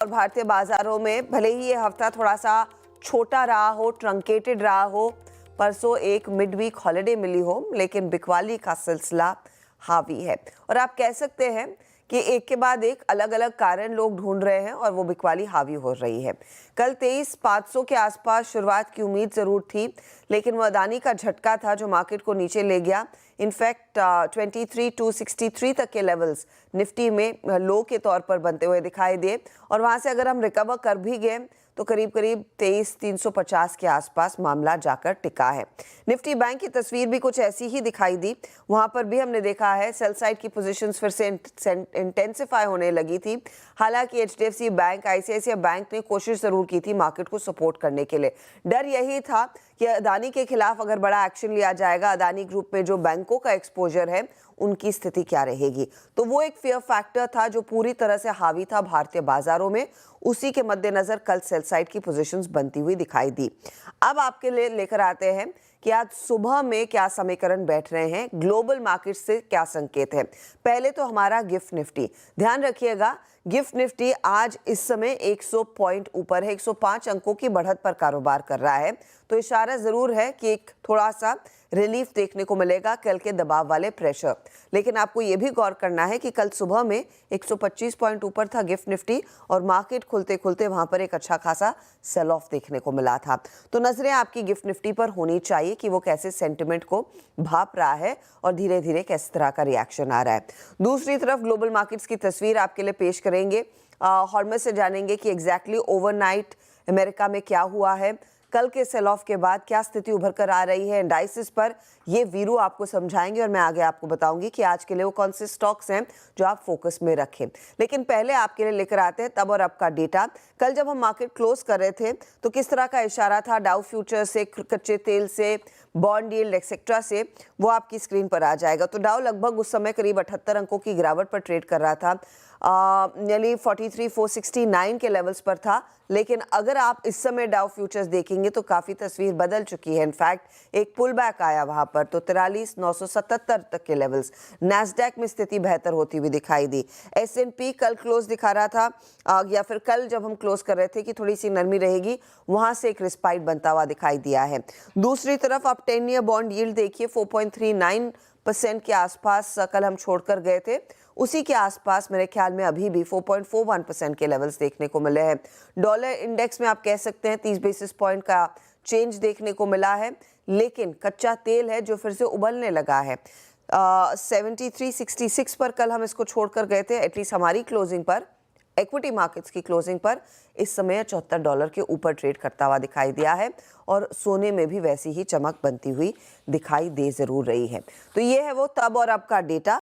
और भारतीय बाजारों में भले ही ये हफ्ता थोड़ा सा छोटा रहा हो, ट्रंकेटेड रहा हो, परसों एक मिड वीक हॉलिडे मिली हो, लेकिन बिकवाली का सिलसिला हावी है। और आप कह सकते हैं कि एक के बाद एक अलग अलग कारण लोग ढूंढ रहे हैं और वो बिकवाली हावी हो रही है। कल 23,500 के आसपास शुरुआत की उम्मीद जरूर थी, लेकिन वो अदानी का झटका था जो मार्केट को नीचे ले गया। इनफैक्ट 23,263 तक के लेवल्स निफ्टी में लो के तौर पर बनते हुए दिखाई दिए और वहां से अगर हम रिकवर कर भी गए तो करीब करीब 23,350 के आसपास मामला जाकर टिका है। निफ्टी बैंक की तस्वीर भी कुछ ऐसी ही दिखाई दी। वहां पर भी हमने देखा है सेल साइड की पोजीशंस फिर से इंटेंसिफाई होने लगी थी। हालांकि एचडीएफसी बैंक, आईसीआईसीआई बैंक ने कोशिश जरूर की थी मार्केट को सपोर्ट करने के लिए। डर यही था कि अदानी के खिलाफ अगर बड़ा एक्शन लिया जाएगा, अदानी ग्रुप में जो बैंकों का एक्सपोजर है उनकी स्थिति क्या रहेगी। तो वो एक फियर फैक्टर था जो पूरी तरह से हावी था भारतीय बाजारों में। उसी के मद्देनजर कल सेल साइड की पोजीशंस बनती हुई दिखाई दी। अब आपके लिए लेकर आते हैं कि आज सुबह में क्या समीकरण बैठ रहे हैं, ग्लोबल मार्केट से क्या संकेत है। पहले तो हमारा गिफ्ट निफ्टी, ध्यान रखिएगा गिफ्ट निफ्टी आज इस समय 100 पॉइंट ऊपर है, 105 अंकों की बढ़त पर कारोबार कर रहा है। तो इशारा जरूर है कि एक थोड़ा सा रिलीफ देखने को मिलेगा कल के दबाव वाले प्रेशर। लेकिन आपको यह भी गौर करना है कि कल सुबह में 125 पॉइंट ऊपर था गिफ्ट निफ्टी और मार्केट खुलते खुलते वहां पर एक अच्छा खासा सेल ऑफ देखने को मिला था। तो नजरें आपकी गिफ्ट निफ्टी पर होनी चाहिए कि वो कैसे सेंटिमेंट को भाप रहा है और धीरे धीरे किस तरह का रिएक्शन आ रहा है। दूसरी तरफ ग्लोबल मार्केट्स की तस्वीर आपके लिए पेश करेंगे। हॉर्मस से जानेंगे कि एग्जैक्टली ओवरनाइट अमेरिका में क्या हुआ है, कल के सेल ऑफ के बाद क्या स्थिति उभर कर आ रही है इंडाइसिस पर, ये वीरू आपको समझाएंगे और मैं आगे आपको बताऊंगी कि आज के लिए वो कौन से स्टॉक्स हैं जो आप फोकस में रखें। लेकिन पहले आपके लिए लेकर आते हैं तब और अब का डेटा। कल जब हम मार्केट क्लोज कर रहे थे तो किस तरह का इशारा था डाउ फ्यूचर से, कच्चे तेल से, बॉन्ड यील्ड एक्सेट्रा से, वो आपकी स्क्रीन पर आ जाएगा। तो डाउ लगभग उस समय करीब 78 अंकों की गिरावट पर ट्रेड कर रहा था, नियरली 43,469 के लेवल्स पर था। लेकिन अगर आप इस समय डाउ फ्यूचर्स देखेंगे तो काफ़ी तस्वीर बदल चुकी है। इनफैक्ट एक पुल बैक आया वहाँ पर, तो 43,977 तक के लेवल्स। नैस्डैक में स्थिति बेहतर होती हुई दिखाई दी। S&P कल क्लोज दिखा रहा था या फिर कल जब हम क्लोज कर रहे थे कि थोड़ी सी नरमी रहेगी, वहाँ से एक रिस्पाइट बनता हुआ दिखाई दिया है। दूसरी तरफ आप 10 ईयर बॉन्ड यील्ड देखिए, 4.39% के आसपास कल हम छोड़कर गए थे, उसी के आसपास मेरे ख्याल में अभी भी 4.41% के लेवल्स देखने को मिले हैं। डॉलर इंडेक्स में आप कह सकते हैं 30 बेसिस पॉइंट का चेंज देखने को मिला है। लेकिन कच्चा तेल है जो फिर से उबलने लगा है। 73.66 पर कल हम इसको छोड़कर गए थे, एटलीस्ट हमारी क्लोजिंग पर, इक्विटी मार्केट्स की क्लोजिंग पर इस समय $74 के ऊपर ट्रेड करता हुआ दिखाई दिया है और सोने में भी वैसी ही चमक बनती हुई दिखाई दे जरूर रही है। तो ये है वो तब और अब का डेटा।